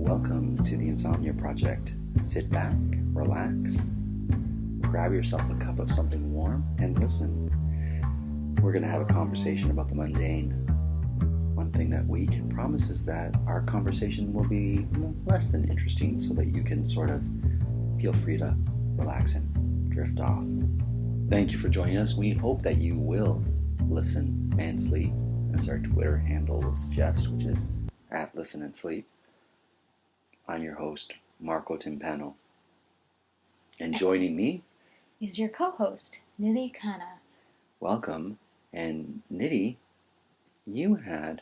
Welcome to the Insomnia Project. Sit back, relax, grab yourself a cup of something warm, and listen. We're going to have a conversation about the mundane. One thing that we can promise is that our conversation will be less than interesting so that you can sort of feel free to relax and drift off. Thank you for joining us. We hope that you will listen and sleep, as our Twitter handle will suggest, which is @ListenAndSleep. I'm your host, Marco Timpano. And joining me is your co-host, Nidhi Khanna. Welcome. And Nidhi, you had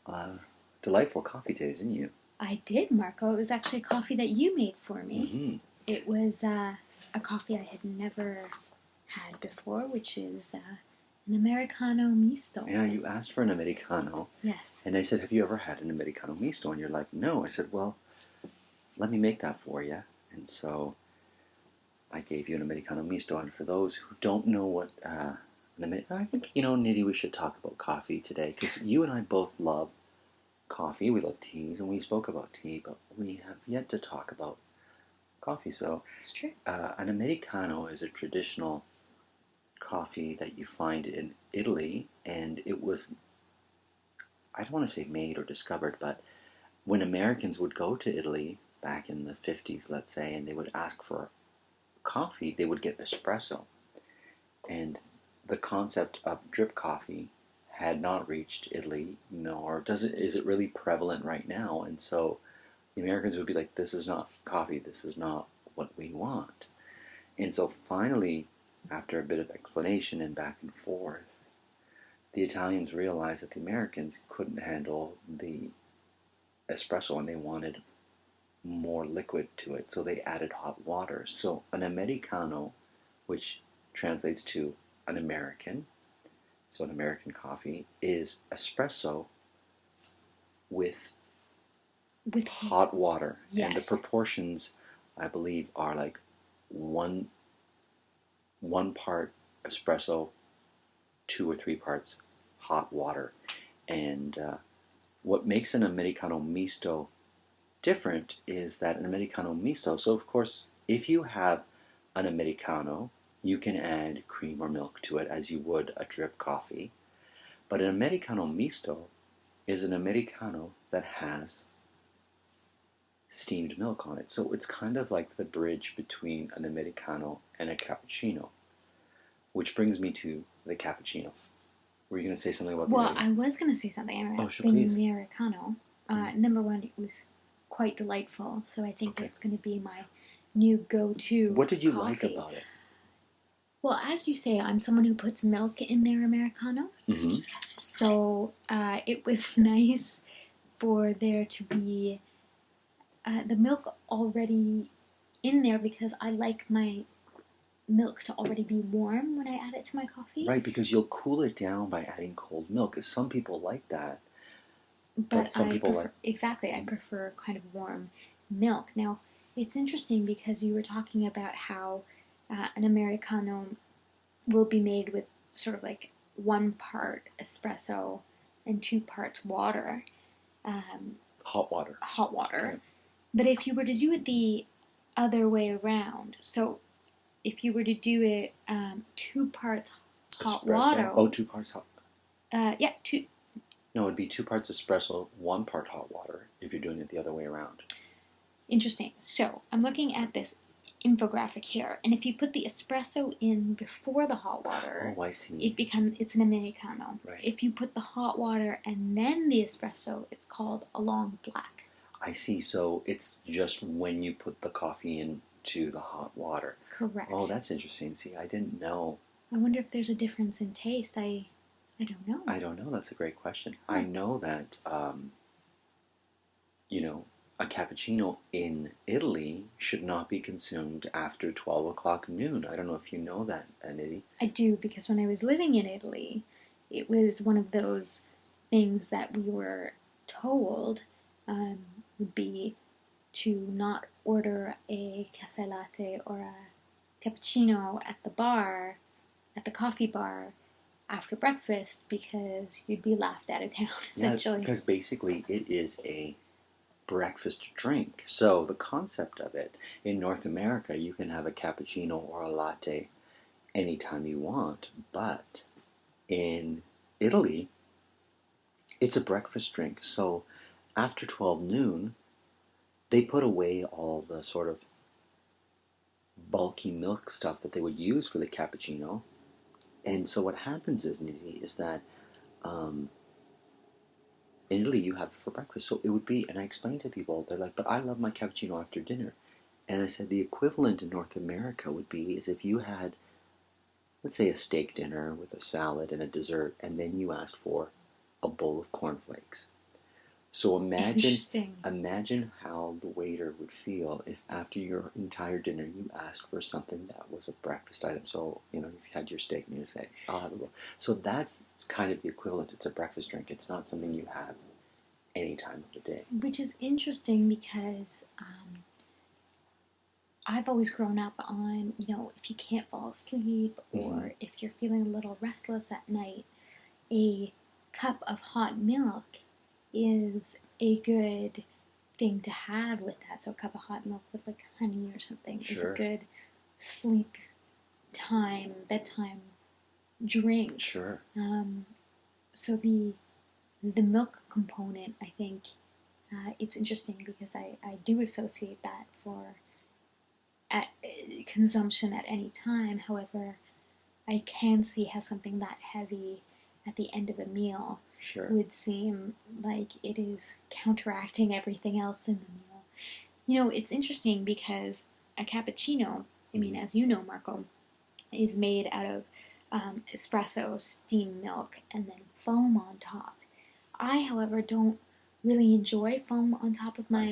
a delightful coffee today, didn't you? I did, Marco. It was actually a coffee that you made for me. Mm-hmm. It was a coffee I had never had before, which is an Americano misto. Yeah, you asked for an Americano. Yes. And I said, have you ever had an Americano misto? And you're like, no. I said, well, let me make that for you. And so I gave you an Americano misto. And for those who don't know what I think, Nidhi, we should talk about coffee today. Because you and I both love coffee. We love teas. And we spoke about tea. But we have yet to talk about coffee. So it's true. An Americano is a traditional coffee that you find in Italy. And it was, I don't want to say made or discovered, but when Americans would go to Italy back in the 50s, let's say, and they would ask for coffee, they would get espresso. And the concept of drip coffee had not reached Italy, nor is it really prevalent right now. And so the Americans would be like, this is not coffee, this is not what we want. And so finally, after a bit of explanation and back and forth, the Italians realized that the Americans couldn't handle the espresso and they wanted more liquid to it, so they added hot water. So an Americano, which translates to an American, so an American coffee, is espresso with hot water. Yes. And the proportions, I believe, are like one part espresso, 2 or 3 parts hot water. And what makes an Americano misto different is that an Americano misto, so of course, if you have an Americano, you can add cream or milk to it as you would a drip coffee. But an Americano misto is an Americano that has steamed milk on it. So it's kind of like the bridge between an Americano and a cappuccino. Which brings me to the cappuccino. Were you going to say something about the I was going to say something about the Americano. Number one, it was quite delightful, so I think that's going to be my new go-to. What did you coffee. like about it? Well, as you say, I'm someone who puts milk in their Americano. Mm-hmm. So it was nice for there to be the milk already in there because I like my milk to already be warm when I add it to my coffee. Right, because you'll cool it down by adding cold milk. Because some people like that. But some people like... Exactly, I prefer kind of warm milk. Now, it's interesting because you were talking about how an Americano will be made with sort of like 1 part espresso and 2 parts water. Hot water. Hot water. Right. But if you were to do it the other way around, so if you were to do it 2 parts hot espresso. water... Oh, 2 parts hot. Yeah, 2... No, it'd be 2 parts espresso, 1 part hot water, if you're doing it the other way around. Interesting. So, I'm looking at this infographic here, and if you put the espresso in before the hot water... Oh, I see. It's an Americano. Right. If you put the hot water and then the espresso, it's called a long black. I see. So, it's just when you put the coffee into the hot water. Correct. Oh, that's interesting. See, I didn't know. I wonder if there's a difference in taste. I don't know. I don't know. That's a great question. I know that, a cappuccino in Italy should not be consumed after 12 o'clock noon. I don't know if you know that, Nidhi. I do, because when I was living in Italy, it was one of those things that we were told would be to not order a caffè latte or a cappuccino at the coffee bar, after breakfast because you'd be laughed out of town, essentially. Yeah, because basically it is a breakfast drink. So the concept of it, in North America, you can have a cappuccino or a latte anytime you want, but in Italy, it's a breakfast drink. So after 12 noon, they put away all the sort of bulky milk stuff that they would use for the cappuccino. And so what happens is, Nidhi, is that um, in Italy you have it for breakfast. So it would be, and I explained to people, they're like, but I love my cappuccino after dinner. And I said the equivalent in North America would be is if you had, let's say, a steak dinner with a salad and a dessert, and then you asked for a bowl of cornflakes. So imagine how the waiter would feel if after your entire dinner you asked for something that was a breakfast item. So, if you had your steak and you say, I'll have a bowl. So that's kind of the equivalent. It's a breakfast drink. It's not something you have any time of the day. Which is interesting because I've always grown up on, if you can't fall asleep or if you're feeling a little restless at night, a cup of hot milk is a good thing to have with that. So a cup of hot milk with like honey or something is a good sleep time, bedtime drink. Sure. So the milk component, I think, it's interesting because I do associate that for consumption at any time. However, I can see how something that heavy at the end of a meal would seem like it is counteracting everything else in the meal. It's interesting because a cappuccino, as you know, Marco, is made out of espresso, steamed milk, and then foam on top. I, however, don't really enjoy foam on top of my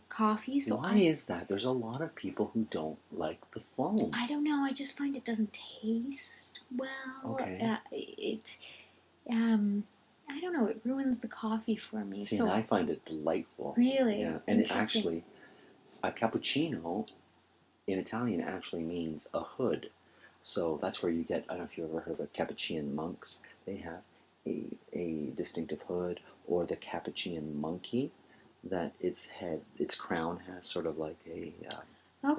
coffee. So why is that? There's a lot of people who don't like the foam. I don't know. I just find it doesn't taste well. Okay. I don't know. It ruins the coffee for me. See, and I find it delightful. Really? Yeah. And actually, a cappuccino in Italian actually means a hood. So that's where you get, I don't know if you've ever heard of the Capuchin monks. They have a distinctive hood, or the Capuchin monkey, that its crown has sort of like a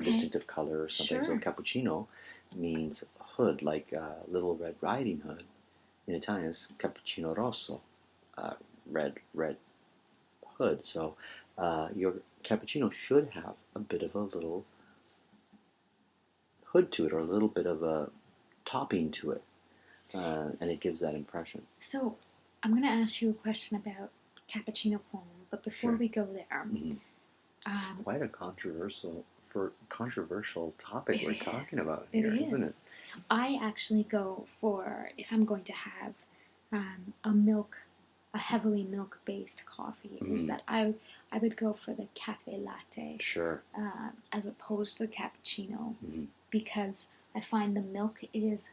distinctive color or something. So cappuccino means hood, like Little Red Riding Hood. In Italian, it's cappuccino rosso, red hood. So your cappuccino should have a bit of a little hood to it, or a little bit of a topping to it, and it gives that impression. So I'm going to ask you a question about cappuccino foam, but before we go there, it's quite a controversial topic we're talking about here, isn't it? I actually go for, if I'm going to have a heavily milk-based coffee, is that I would go for the cafe latte, as opposed to the cappuccino, because I find the milk is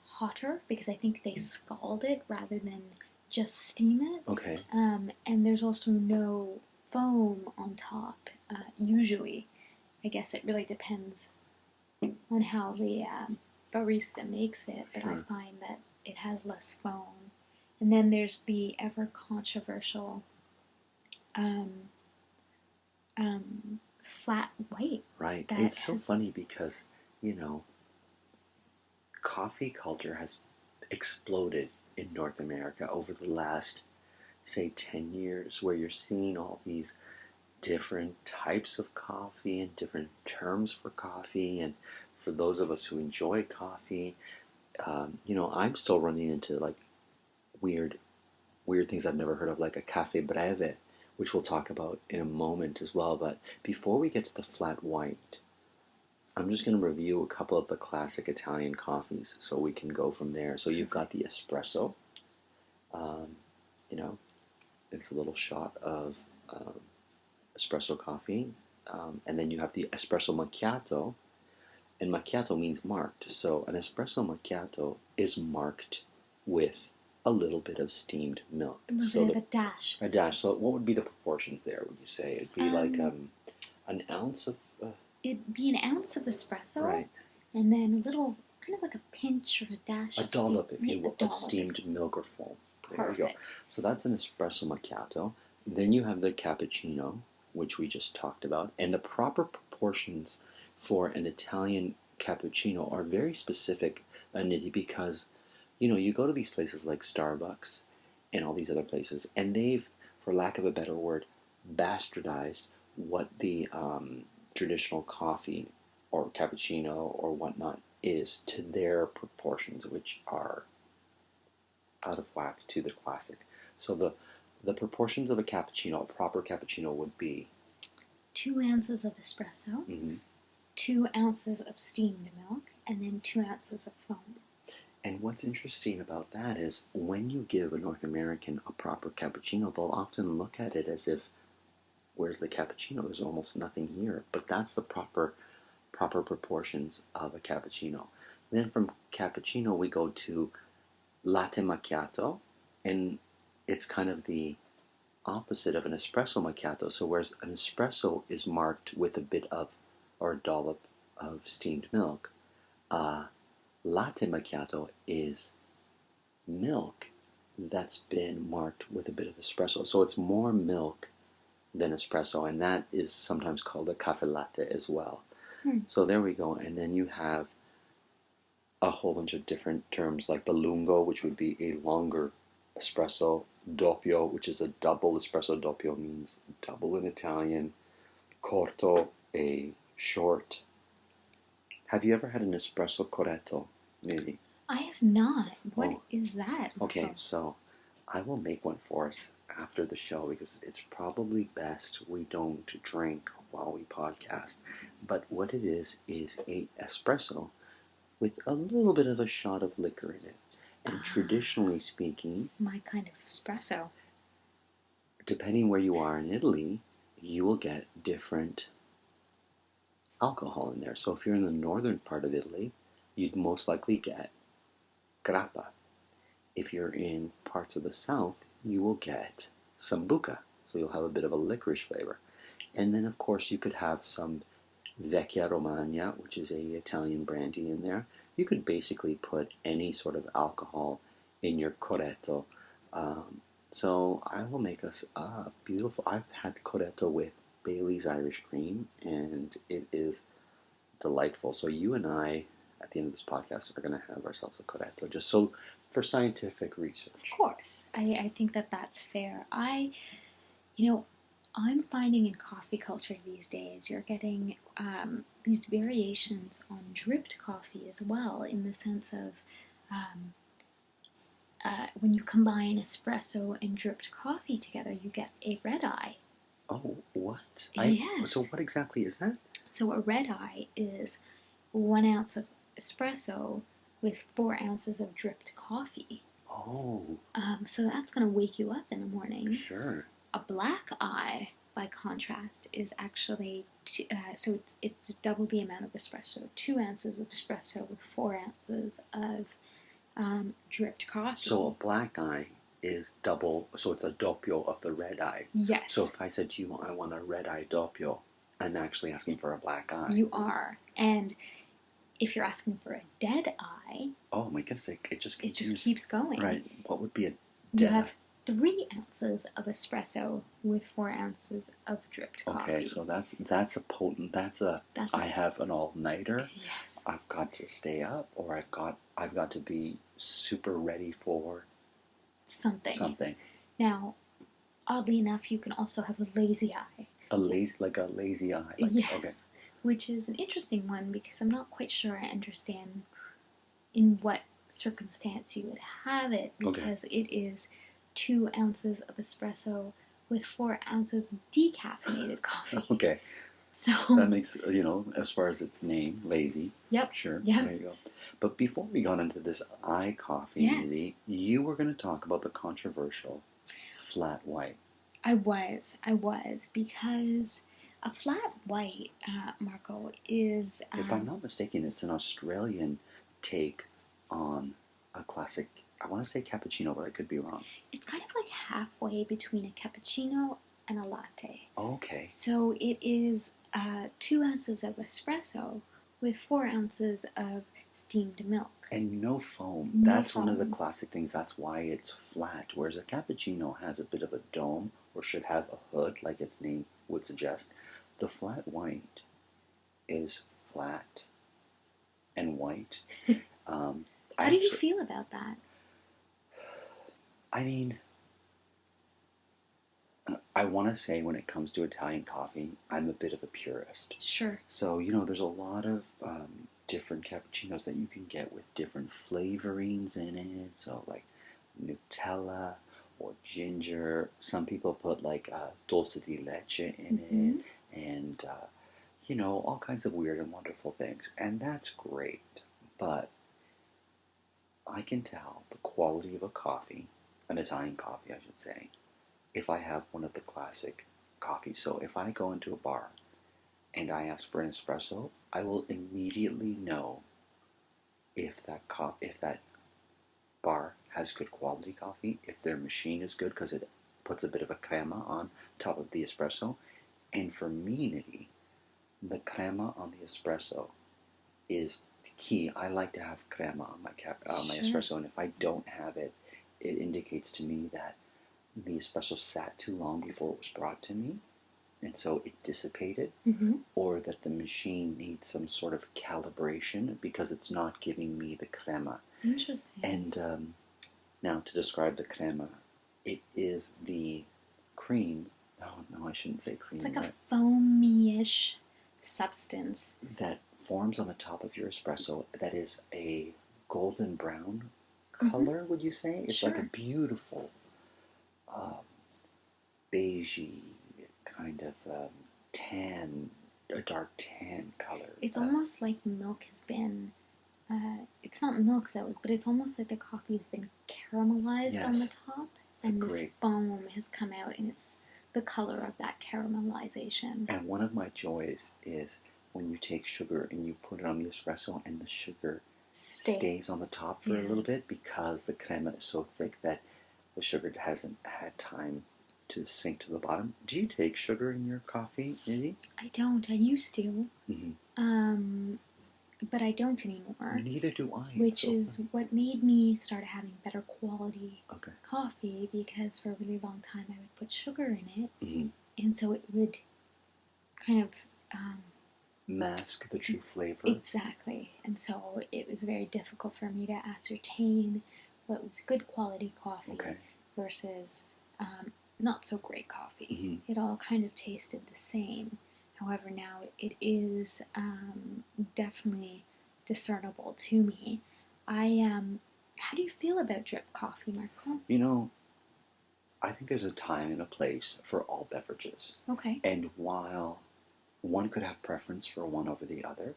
hotter, because I think they scald it rather than just steam it. Okay. And there's also no foam on top, usually. I guess it really depends on how the barista makes it, but I find that it has less foam. And then there's the ever controversial flat white. Right. It's so funny because, coffee culture has exploded in North America over the last, say, 10 years, where you're seeing all these different types of coffee and different terms for coffee. And for those of us who enjoy coffee, I'm still running into like weird things I've never heard of, like a cafe breve, which we'll talk about in a moment as well. But before we get to the flat white, I'm just going to review a couple of the classic Italian coffees so we can go from there. So you've got the espresso. It's a little shot of espresso coffee. And then you have the espresso macchiato. And macchiato means marked. So an espresso macchiato is marked with a little bit of steamed milk. A dash. A dash. So what would be the proportions there, would you say? It'd be like an ounce of... it'd be an ounce of espresso. Right. And then a little, kind of like a pinch or a dash. A dollop, if you will, of steamed milk or foam. There you go. So that's an espresso macchiato. then you have the cappuccino, which we just talked about, and the proper proportions for an Italian cappuccino are very specific, Nidhi, because you go to these places like Starbucks and all these other places, and they've, for lack of a better word, bastardized what the traditional coffee or cappuccino or whatnot is to their proportions, which are out of whack to the classic. So the proportions of a cappuccino, a proper cappuccino, would be 2 ounces of espresso, mhm. 2 ounces of steamed milk, and then 2 ounces of foam. And what's interesting about that is when you give a North American a proper cappuccino, they'll often look at it as if, where's the cappuccino? There's almost nothing here. But that's the proper proportions of a cappuccino. Then from cappuccino we go to latte macchiato, and it's kind of the opposite of an espresso macchiato. So whereas an espresso is marked with a bit of, or a dollop of steamed milk, latte macchiato is milk that's been marked with a bit of espresso. So it's more milk than espresso, and that is sometimes called a caffè latte as well. So there we go. And then you have a whole bunch of different terms like the lungo, which would be a longer espresso, doppio, which is a double espresso. Doppio means double in Italian. Corto, a short. Have you ever had an espresso corretto, maybe? I have not. What is that? Okay, so I will make one for us after the show because it's probably best we don't drink while we podcast. But what it is a espresso with a little bit of a shot of liquor in it. And traditionally speaking, my kind of espresso. Depending where you are in Italy, you will get different alcohol in there. So if you're in the northern part of Italy, you'd most likely get grappa. If you're in parts of the south, you will get sambuca. So you'll have a bit of a licorice flavor. And then, of course, you could have some Vecchia Romagna, which is a Italian brandy in there. You could basically put any sort of alcohol in your corretto. So I will make us a beautiful. I've had corretto with Bailey's Irish Cream, and it is delightful. So you and I, at the end of this podcast, are going to have ourselves a corretto, just so for scientific research. Of course, I think that that's fair. I'm finding in coffee culture these days, you're getting these variations on dripped coffee as well, in the sense of when you combine espresso and dripped coffee together, you get a red eye. Oh, what? Yes. So what exactly is that? So a red eye is 1 ounce of espresso with 4 ounces of dripped coffee. Oh. So that's going to wake you up in the morning. Sure. A black eye, by contrast, is actually so it's double the amount of espresso. 2 ounces of espresso with 4 ounces of dripped coffee. So a black eye is double. So it's a doppio of the red eye. Yes. So if I said to you, I want a red eye doppio, I'm actually asking for a black eye. You are, and if you're asking for a dead eye, oh my goodness, it just keeps going. Right. What would be a dead You have 3 ounces of espresso with 4 ounces of dripped coffee. Okay, so that's a potent. I have an all nighter. Yes. I've got to stay up, or I've got to be super ready for something. Now, oddly enough, you can also have a lazy eye. A lazy eye. Yes. Okay. Which is an interesting one because I'm not quite sure I understand in what circumstance you would have it, because it is 2 ounces of espresso with 4 ounces of decaffeinated coffee. Okay. So that makes, as far as its name, lazy. Yep. Sure. Yep. There you go. But before we got into this eye coffee, Nidhi, you were going to talk about the controversial flat white. I was, because a flat white, Marco, is... if I'm not mistaken, it's an Australian take on a classic, I want to say cappuccino, but I could be wrong. It's kind of like halfway between a cappuccino and a latte. Okay. So it is 2 ounces of espresso with 4 ounces of steamed milk. And no foam. No That's one of the foam. classic things. That's why it's flat. Whereas a cappuccino has a bit of a dome or should have a hood, like its name would suggest. The flat white is flat and white. How do you feel about that? I mean, I want to say when it comes to Italian coffee, I'm a bit of a purist. Sure. So, there's a lot of different cappuccinos that you can get with different flavorings in it. So, like Nutella or ginger. Some people put like dulce di leche in Mm-hmm. it, and all kinds of weird and wonderful things. And that's great. But I can tell the quality of a coffee, an Italian coffee, I should say, if I have one of the classic coffees. So if I go into a bar and I ask for an espresso, I will immediately know if that bar has good quality coffee, if their machine is good because it puts a bit of a crema on top of the espresso. And for me, Nidhi, the crema on the espresso is key. I like to have crema on my espresso, and if I don't have it, it indicates to me that the espresso sat too long before it was brought to me, and so it dissipated, or that the machine needs some sort of calibration because it's not giving me the crema. Interesting. And now to describe the crema, it is the cream. Oh no, I shouldn't say cream. It's like a foamy-ish substance that forms on the top of your espresso that is a golden brown color, would you say? It's like a beautiful beigey kind of tan, a dark tan color. It's almost like the milk has been, it's not milk though, but it's almost like the coffee has been caramelized on the top, and this foam has come out, and it's the color of that caramelization. And one of my joys is when you take sugar and you put it on the espresso and the sugar stays on the top for a little bit because the crema is so thick that the sugar hasn't had time to sink to the bottom. Do you take sugar in your coffee, Nidhi? I don't. I used to. But I don't anymore. Neither do I. Which is what made me start having better quality coffee, because for a really long time I would put sugar in it, and so it would kind of mask the true flavor. Exactly. And so it was very difficult for me to ascertain what was good quality coffee versus not so great coffee. It all kind of tasted the same. However, now it is definitely discernible to me. How do you feel about drip coffee, Marco? I think there's a time and a place for all beverages. Okay. And while one could have preference for one over the other,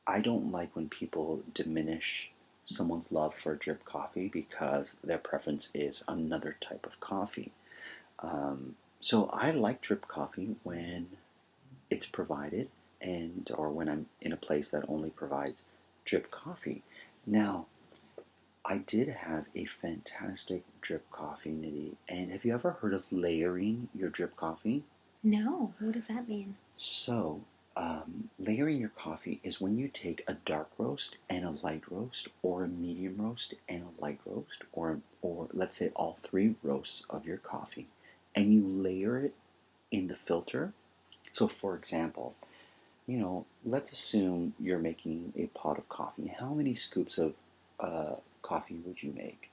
I don't like when people diminish someone's love for drip coffee because their preference is another type of coffee. So I like drip coffee when it's provided, or when I'm in a place that only provides drip coffee. Now, I did have a fantastic drip coffee, Nidhi. And have you ever heard of layering your drip coffee? No. What does that mean? So, layering your coffee is when you take a dark roast and a light roast, or a medium roast and a light roast, or let's say all three roasts of your coffee, and you layer it in the filter. So, for example, let's assume you're making a pot of coffee. How many scoops of coffee would you make?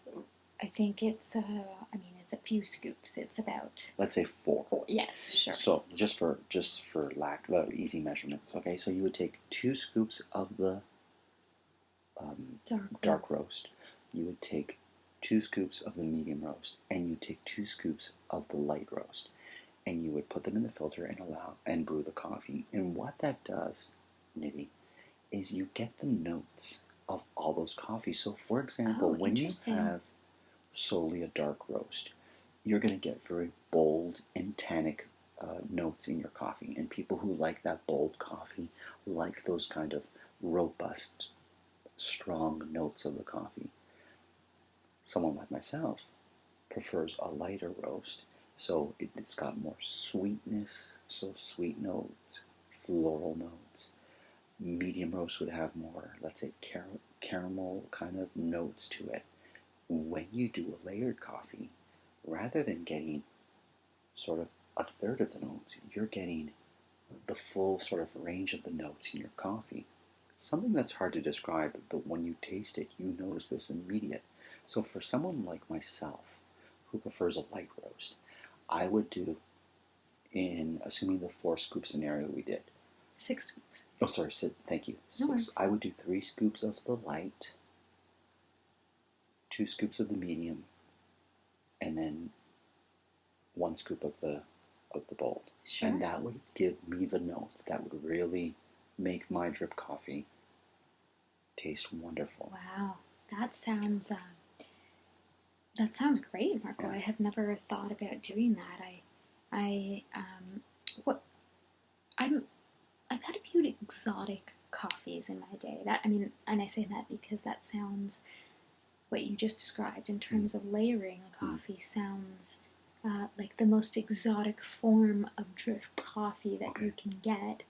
I think it's a few scoops. It's about, let's say 4. Yes, sure. So just for lack of easy measurements, okay. So you would take 2 scoops of the dark roast. You would take 2 scoops of the medium roast, and you take 2 scoops of the light roast, and you would put them in the filter and brew the coffee. And what that does, Nidhi, is you get the notes of all those coffees. So, for example, when you have solely a dark roast, you're going to get very bold and tannic notes in your coffee. And people who like that bold coffee like those kind of robust, strong notes of the coffee. Someone like myself prefers a lighter roast, so it's got more sweetness, so sweet notes, floral notes, Medium roast would have more, let's say, caramel kind of notes to it. When you do a layered coffee, rather than getting sort of a third of the notes, you're getting the full sort of range of the notes in your coffee. It's something that's hard to describe, but when you taste it, you notice this immediate. So for someone like myself, who prefers a light roast, I would do, in assuming the 4 scoop scenario we did. 6 scoops. Oh, sorry, Sid, thank you. No 6. I would do 3 scoops of the light, 2 scoops of the medium, and then 1 scoop of the bold. Sure. And that would give me the notes that would really make my drip coffee taste wonderful. Wow, that sounds great, Marco. Yeah. I have never thought about doing that. I've had a few exotic coffees in my day. And I say that because that sounds, what you just described in terms of layering the coffee sounds like the most exotic form of drip coffee that you can get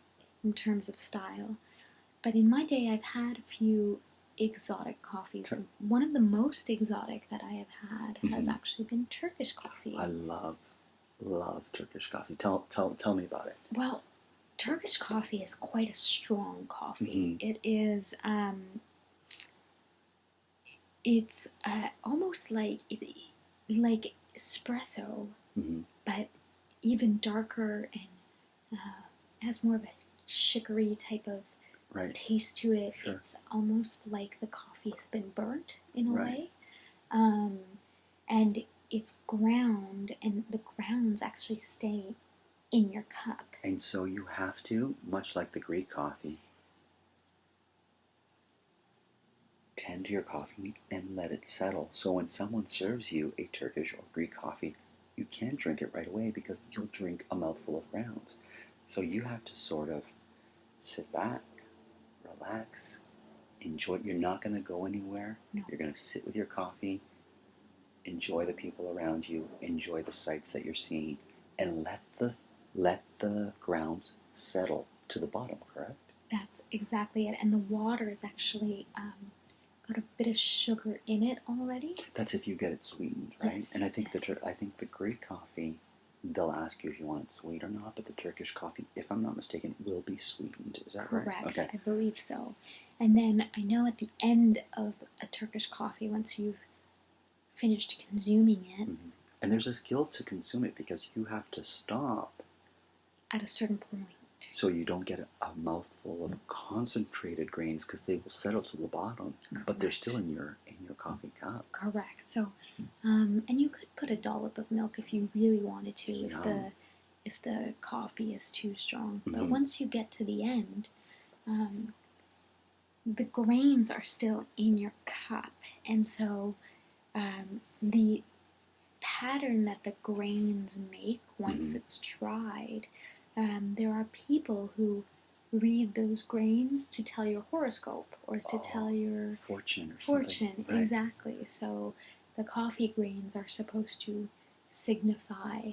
in terms of style. But in my day, I've had a few exotic coffees. One of the most exotic that I have had has actually been Turkish coffee. I love Turkish coffee. Tell me about it. Well, Turkish coffee is quite a strong coffee. It is, it's almost like espresso, but even darker and has more of a sugary type of taste to it. Sure. It's almost like the coffee has been burnt in a way. And it's ground, and the grounds actually stay in your cup. And so you have to, much like the Greek coffee, tend to your coffee and let it settle. So when someone serves you a Turkish or Greek coffee, you can't drink it right away because you'll drink a mouthful of grounds. So you have to sort of sit back, relax, enjoy. You're not going to go anywhere. No. You're going to sit with your coffee, enjoy the people around you, enjoy the sights that you're seeing, and let the grounds settle to the bottom, correct? That's exactly it. And the water is actually got a bit of sugar in it already. That's if you get it sweetened, right? Yes, and I think yes. I think the Greek coffee, they'll ask you if you want it sweet or not, but the Turkish coffee, if I'm not mistaken, will be sweetened. Is that Correct. right? Okay. I believe so. And then I know at the end of a Turkish coffee, once you've finished consuming it, and there's a skill to consume it because you have to stop at a certain point. So you don't get a mouthful of concentrated grains because they will settle to the bottom, but they're still in your coffee cup. Correct. So, and you could put a dollop of milk if you really wanted to, if the coffee is too strong. But once you get to the end, the grains are still in your cup, and so the pattern that the grains make once it's dried. There are people who read those grains to tell your horoscope or to tell your fortune or something. Right. Exactly. So the coffee grains are supposed to signify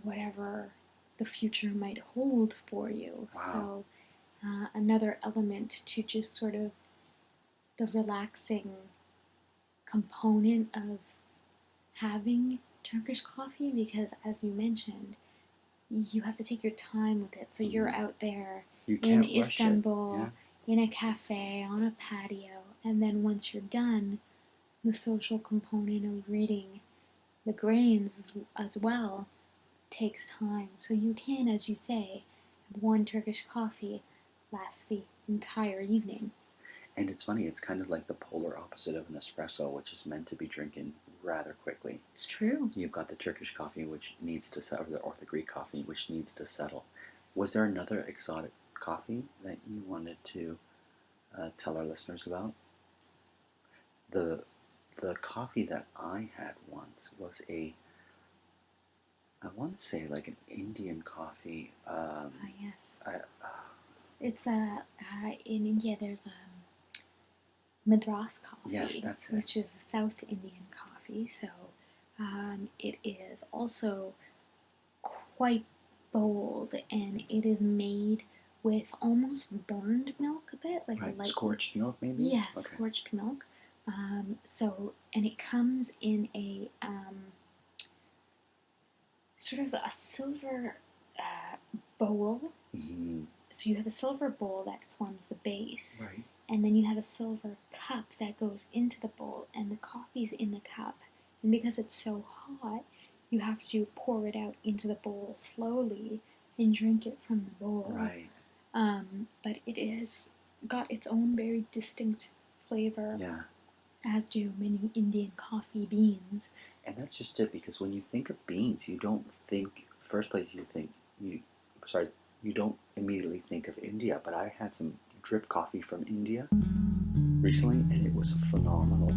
whatever the future might hold for you. Wow. So another element to just sort of the relaxing component of having Turkish coffee, because as you mentioned, you have to take your time with it. So you're out there in Istanbul, in a cafe, on a patio, and then once you're done, the social component of reading the grains as well takes time. So you can, as you say, have one Turkish coffee last the entire evening. And it's funny, it's kind of like the polar opposite of an espresso, which is meant to be drinking rather quickly. It's true. You've got the Turkish coffee, which needs to settle, or the Greek coffee, which needs to settle. Was there another exotic coffee that you wanted to tell our listeners about? The coffee that I had once was I want to say like an Indian coffee. Yes. It's in India. There's Madras coffee. Yes, that's it. Which is a South Indian coffee. So it is also quite bold, and it is made with almost burned milk a bit, like Right, a light scorched milk maybe? Yes, Okay. scorched milk. And it comes in a sort of a silver bowl. Mm-hmm. So you have a silver bowl that forms the base, Right. and then you have a silver cup that goes into the bowl, and the coffee's in the cup. And because it's so hot, you have to pour it out into the bowl slowly and drink it from the bowl. Right. But it has got its own very distinct flavor, Yeah. as do many Indian coffee beans. And that's just it, because when you think of beans, you don't think, first place you don't immediately think of India, but I had some drip coffee from India recently, and it was phenomenal.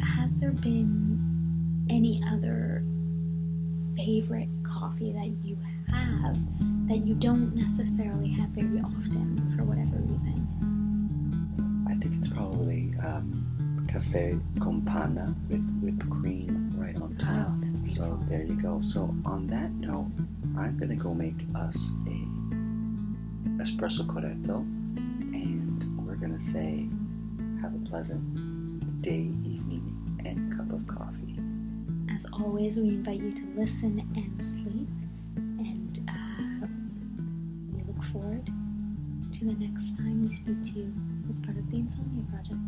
Has there been any other favorite coffee that you have that you don't necessarily have very often for whatever reason? I think it's probably cafe con panna with whipped cream right on top. Oh, that's beautiful. So there you go. So on that note, I'm gonna go make us a espresso corretto, and we're gonna say have a pleasant day, evening, and cup of coffee. As always, we invite you to listen and sleep, and we look forward to the next time we speak to you as part of the Insomnia Project.